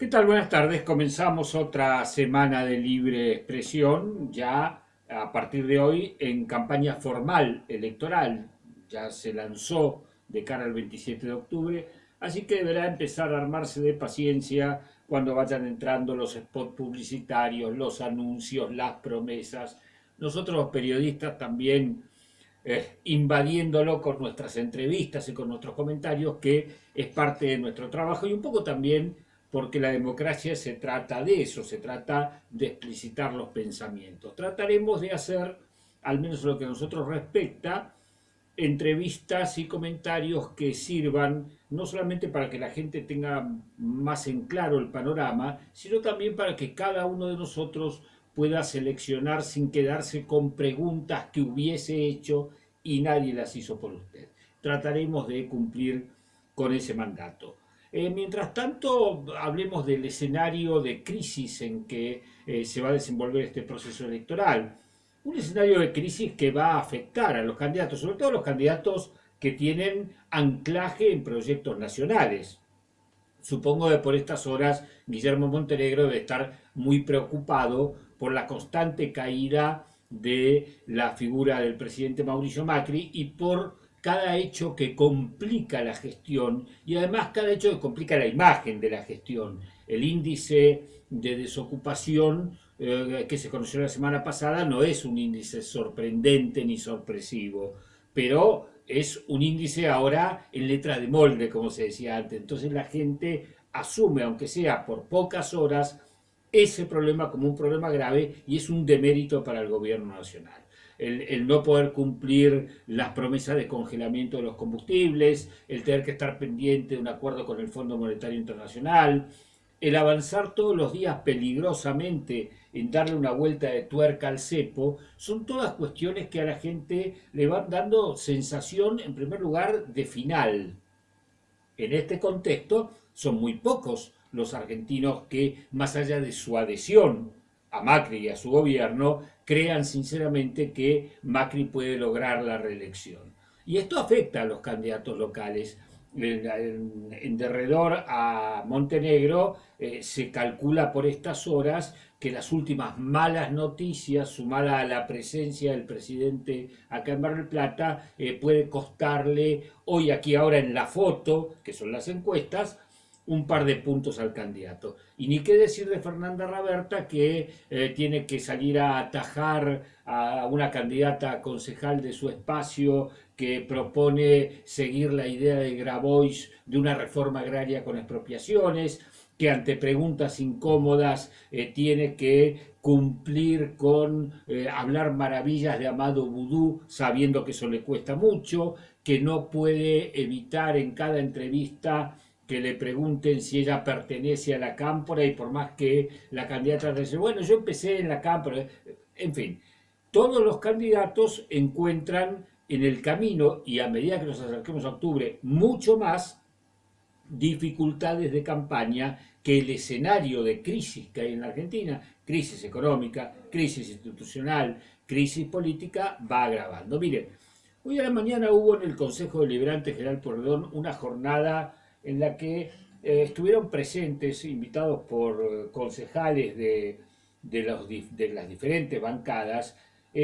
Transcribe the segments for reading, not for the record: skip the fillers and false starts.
¿Qué tal? Buenas tardes. Comenzamos otra semana de libre expresión, ya a partir de hoy en campaña formal electoral. Ya se lanzó de cara al 27 de octubre, así que deberá empezar a armarse de paciencia cuando vayan entrando los spots publicitarios, los anuncios, las promesas. Nosotros los periodistas también invadiéndolo con nuestras entrevistas y con nuestros comentarios, que es parte de nuestro trabajo y un poco también porque la democracia se trata de eso, se trata de explicitar los pensamientos. Trataremos de hacer, al menos lo que a nosotros respecta, entrevistas y comentarios que sirvan no solamente para que la gente tenga más en claro el panorama, sino también para que cada uno de nosotros pueda seleccionar sin quedarse con preguntas que hubiese hecho y nadie las hizo por usted. Trataremos de cumplir con ese mandato. Mientras tanto, hablemos del escenario de crisis en que se va a desenvolver este proceso electoral. Un escenario de crisis que va a afectar a los candidatos, sobre todo a los candidatos que tienen anclaje en proyectos nacionales. Supongo que por estas horas Guillermo Montenegro debe estar muy preocupado por la constante caída de la figura del presidente Mauricio Macri y por cada hecho que complica la gestión y además cada hecho que complica la imagen de la gestión. El índice de desocupación que se conoció la semana pasada no es un índice sorprendente ni sorpresivo, pero es un índice ahora en letra de molde, como se decía antes. Entonces la gente asume, aunque sea por pocas horas, ese problema como un problema grave y es un demérito para el gobierno nacional. El no poder cumplir las promesas de congelamiento de los combustibles, el tener que estar pendiente de un acuerdo con el Fondo Monetario Internacional, el avanzar todos los días peligrosamente en darle una vuelta de tuerca al cepo, son todas cuestiones que a la gente le van dando sensación, en primer lugar, de final. En este contexto, son muy pocos los argentinos que, más allá de su adhesión a Macri y a su gobierno, crean sinceramente que Macri puede lograr la reelección. Y esto afecta a los candidatos locales. En derredor a Montenegro se calcula por estas horas que las últimas malas noticias, sumada a la presencia del presidente acá en Mar del Plata, puede costarle hoy, aquí, ahora en la foto, que son las encuestas, un par de puntos al candidato. Y ni qué decir de Fernanda Raberta, que tiene que salir a atajar a una candidata a concejal de su espacio que propone seguir la idea de Grabois de una reforma agraria con expropiaciones, que ante preguntas incómodas tiene que cumplir con hablar maravillas de Amado Vudú, sabiendo que eso le cuesta mucho, que no puede evitar en cada entrevista que le pregunten si ella pertenece a la cámpora y por más que la candidata dice, bueno, yo empecé en la cámpora, en fin, todos los candidatos encuentran en el camino y a medida que nos acerquemos a octubre mucho más dificultades de campaña que el escenario de crisis que hay en la Argentina, crisis económica, crisis institucional, crisis política, va agravando. Mire, hoy a la mañana hubo en el Consejo Deliberante General Porredón una jornada en la que estuvieron presentes, invitados por concejales de las diferentes bancadas,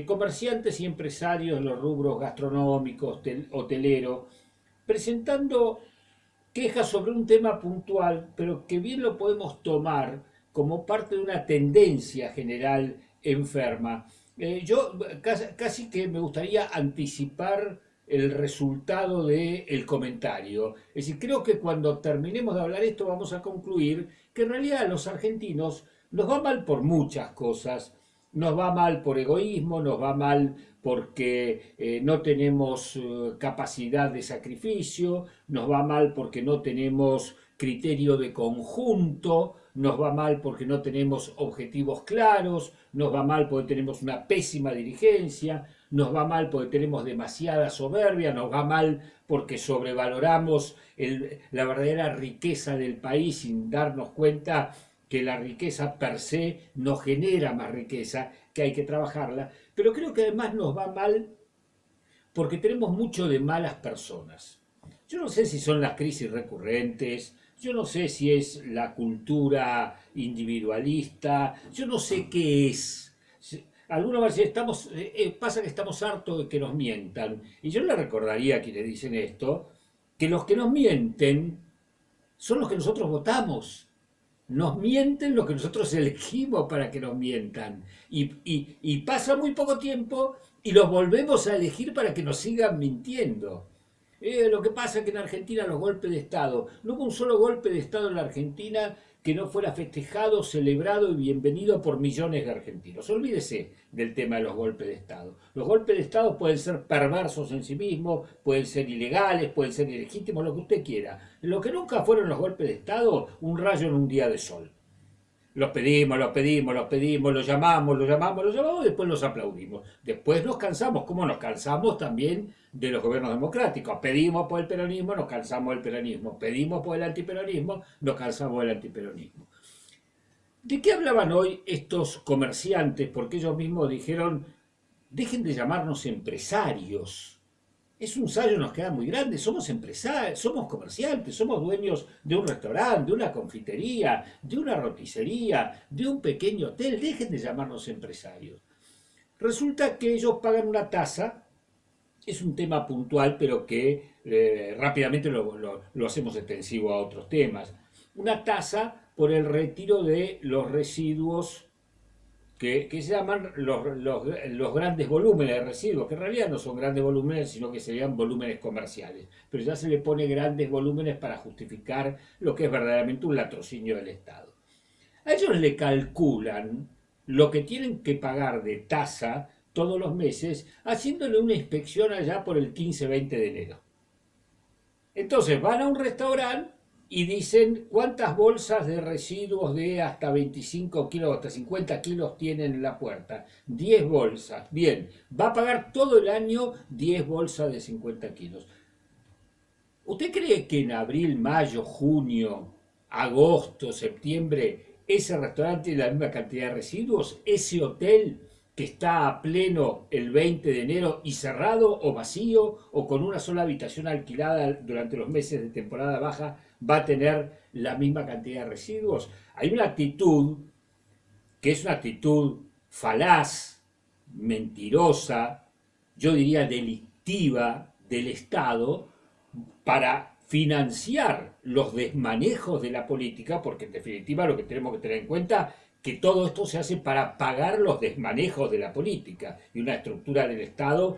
comerciantes y empresarios de los rubros gastronómicos, hotelero, presentando quejas sobre un tema puntual, pero que bien lo podemos tomar como parte de una tendencia general enferma. Yo casi que me gustaría anticipar el resultado del comentario. Es decir, creo que cuando terminemos de hablar esto vamos a concluir que en realidad a los argentinos nos va mal por muchas cosas. Nos va mal por egoísmo, nos va mal porque no tenemos capacidad de sacrificio, nos va mal porque no tenemos criterio de conjunto, nos va mal porque no tenemos objetivos claros, nos va mal porque tenemos una pésima dirigencia, nos va mal porque tenemos demasiada soberbia, nos va mal porque sobrevaloramos la verdadera riqueza del país sin darnos cuenta que la riqueza per se no genera más riqueza, que hay que trabajarla, pero creo que además nos va mal porque tenemos mucho de malas personas. Yo no sé si son las crisis recurrentes, Yo no sé si es la cultura individualista, yo no sé qué es. Algunos van a decir, pasa que estamos hartos de que nos mientan. Y yo le recordaría a quienes dicen esto, que los que nos mienten son los que nosotros votamos. Nos mienten los que nosotros elegimos para que nos mientan. Y pasa muy poco tiempo y los volvemos a elegir para que nos sigan mintiendo. Lo que pasa es que en Argentina los golpes de Estado, no hubo un solo golpe de Estado en la Argentina que no fuera festejado, celebrado y bienvenido por millones de argentinos. Olvídese del tema de los golpes de Estado. Los golpes de Estado pueden ser perversos en sí mismos, pueden ser ilegales, pueden ser ilegítimos, lo que usted quiera. Lo que nunca fueron los golpes de Estado, un rayo en un día de sol. Los pedimos, los pedimos, los pedimos, los llamamos, los llamamos, los llamamos y después los aplaudimos. Después nos cansamos, como nos cansamos también de los gobiernos democráticos. Pedimos por el peronismo, nos cansamos del peronismo. Pedimos por el antiperonismo, nos cansamos del antiperonismo. ¿De qué hablaban hoy estos comerciantes? Porque ellos mismos dijeron, dejen de llamarnos empresarios. Es un sallo, nos queda muy grande, somos empresarios, somos comerciantes, somos dueños de un restaurante, de una confitería, de una roticería, de un pequeño hotel, dejen de llamarnos empresarios. Resulta que ellos pagan una tasa, es un tema puntual, pero que rápidamente lo hacemos extensivo a otros temas. Una tasa por el retiro de los residuos que se llaman los grandes volúmenes de residuos, que en realidad no son grandes volúmenes, sino que serían volúmenes comerciales. Pero ya se le pone grandes volúmenes para justificar lo que es verdaderamente un latrocinio del Estado. A ellos le calculan lo que tienen que pagar de tasa todos los meses, haciéndole una inspección allá por el 15-20 de enero. Entonces van a un restaurante y dicen cuántas bolsas de residuos de hasta 25 kilos, hasta 50 kilos tienen en la puerta. 10 bolsas. Bien, va a pagar todo el año 10 bolsas de 50 kilos. ¿Usted cree que en abril, mayo, junio, agosto, septiembre, ese restaurante tiene la misma cantidad de residuos? ¿Ese hotel que está a pleno el 20 de enero y cerrado o vacío o con una sola habitación alquilada durante los meses de temporada baja va a tener la misma cantidad de residuos? Hay una actitud que es una actitud falaz, mentirosa, yo diría delictiva del Estado para financiar los desmanejos de la política, porque en definitiva lo que tenemos que tener en cuenta que todo esto se hace para pagar los desmanejos de la política y una estructura del Estado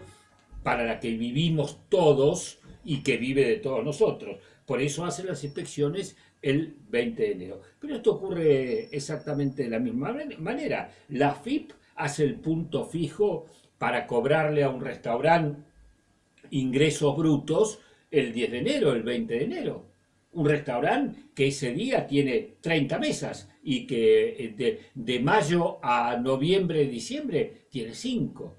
para la que vivimos todos y que vive de todos nosotros. Por eso hacen las inspecciones el 20 de enero. Pero esto ocurre exactamente de la misma manera. La FIP hace el punto fijo para cobrarle a un restaurante ingresos brutos el 10 de enero, el 20 de enero. Un restaurante que ese día tiene 30 mesas y que de mayo a noviembre, diciembre tiene 5.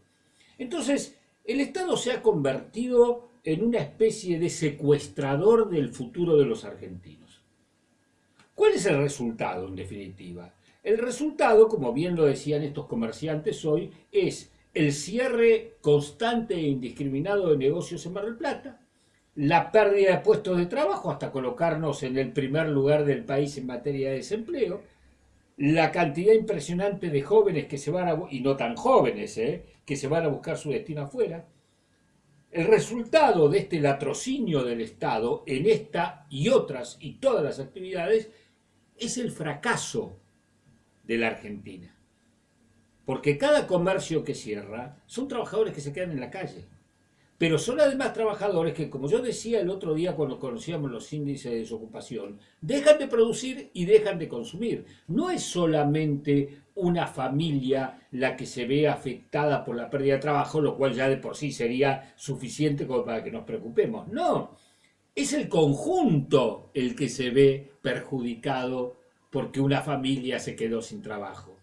Entonces, el Estado se ha convertido en una especie de secuestrador del futuro de los argentinos. ¿Cuál es el resultado, en definitiva? El resultado, como bien lo decían estos comerciantes hoy, es el cierre constante e indiscriminado de negocios en Mar del Plata, la pérdida de puestos de trabajo hasta colocarnos en el primer lugar del país en materia de desempleo, la cantidad impresionante de jóvenes que se van a, y no tan jóvenes, que se van a buscar su destino afuera. El resultado de este latrocinio del Estado en esta y otras y todas las actividades es el fracaso de la Argentina. Porque cada comercio que cierra son trabajadores que se quedan en la calle. Pero son además trabajadores que, como yo decía el otro día cuando conocíamos los índices de desocupación, dejan de producir y dejan de consumir. No es solamente una familia la que se ve afectada por la pérdida de trabajo, lo cual ya de por sí sería suficiente como para que nos preocupemos. No, es el conjunto el que se ve perjudicado porque una familia se quedó sin trabajo.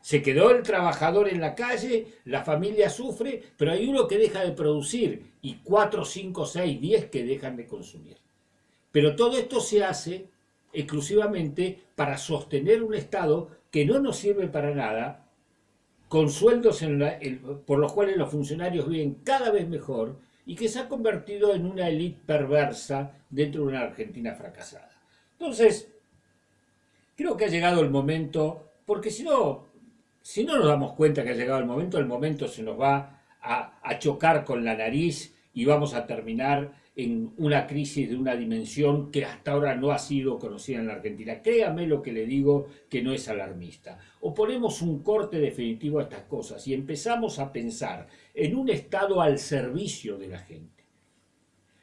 Se quedó el trabajador en la calle, la familia sufre, pero hay uno que deja de producir y 4, 5, 6, 10 que dejan de consumir. Pero todo esto se hace exclusivamente para sostener un Estado que no nos sirve para nada, con sueldos por los cuales los funcionarios viven cada vez mejor y que se ha convertido en una élite perversa dentro de una Argentina fracasada. Entonces, creo que ha llegado el momento, porque si no nos damos cuenta que ha llegado el momento se nos va a chocar con la nariz y vamos a terminar en una crisis de una dimensión que hasta ahora no ha sido conocida en la Argentina. Créame lo que le digo, que no es alarmista. O ponemos un corte definitivo a estas cosas y empezamos a pensar en un Estado al servicio de la gente.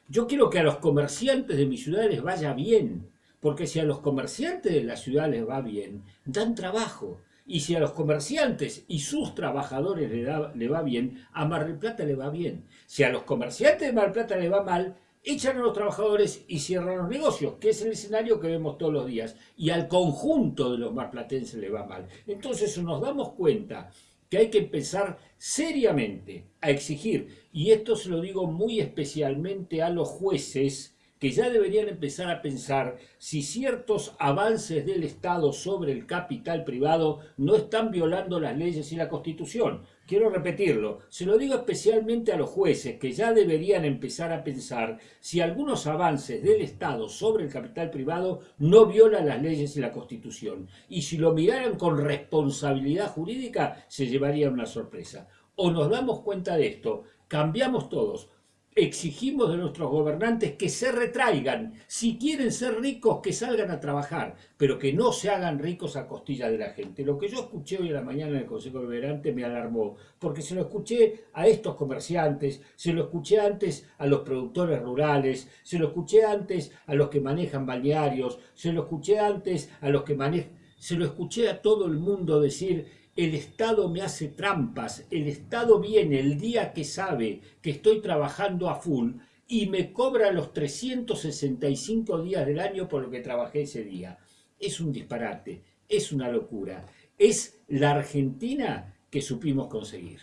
Yo quiero que a los comerciantes de mi ciudad les vaya bien, porque si a los comerciantes de la ciudad les va bien, dan trabajo. Y si a los comerciantes y sus trabajadores le va bien, a Mar del Plata le va bien. Si a los comerciantes de Mar del Plata le va mal, echan a los trabajadores y cierran los negocios, que es el escenario que vemos todos los días. Y al conjunto de los marplatenses le va mal. Entonces nos damos cuenta que hay que empezar seriamente a exigir, y esto se lo digo muy especialmente a los jueces, que ya deberían empezar a pensar si ciertos avances del Estado sobre el capital privado no están violando las leyes y la Constitución. Quiero repetirlo, se lo digo especialmente a los jueces, que ya deberían empezar a pensar si algunos avances del Estado sobre el capital privado no violan las leyes y la Constitución. Y si lo miraran con responsabilidad jurídica, se llevaría una sorpresa. O nos damos cuenta de esto, cambiamos todos, exigimos de nuestros gobernantes que se retraigan, si quieren ser ricos que salgan a trabajar, pero que no se hagan ricos a costilla de la gente. Lo que yo escuché hoy a la mañana en el Consejo Deliberante me alarmó, porque se lo escuché a estos comerciantes, se lo escuché antes a los productores rurales, se lo escuché antes a los que manejan balnearios, se lo escuché antes a los que manejan, se lo escuché a todo el mundo decir: el Estado me hace trampas, el Estado viene el día que sabe que estoy trabajando a full y me cobra los 365 días del año por lo que trabajé ese día. Es un disparate, es una locura, es la Argentina que supimos conseguir.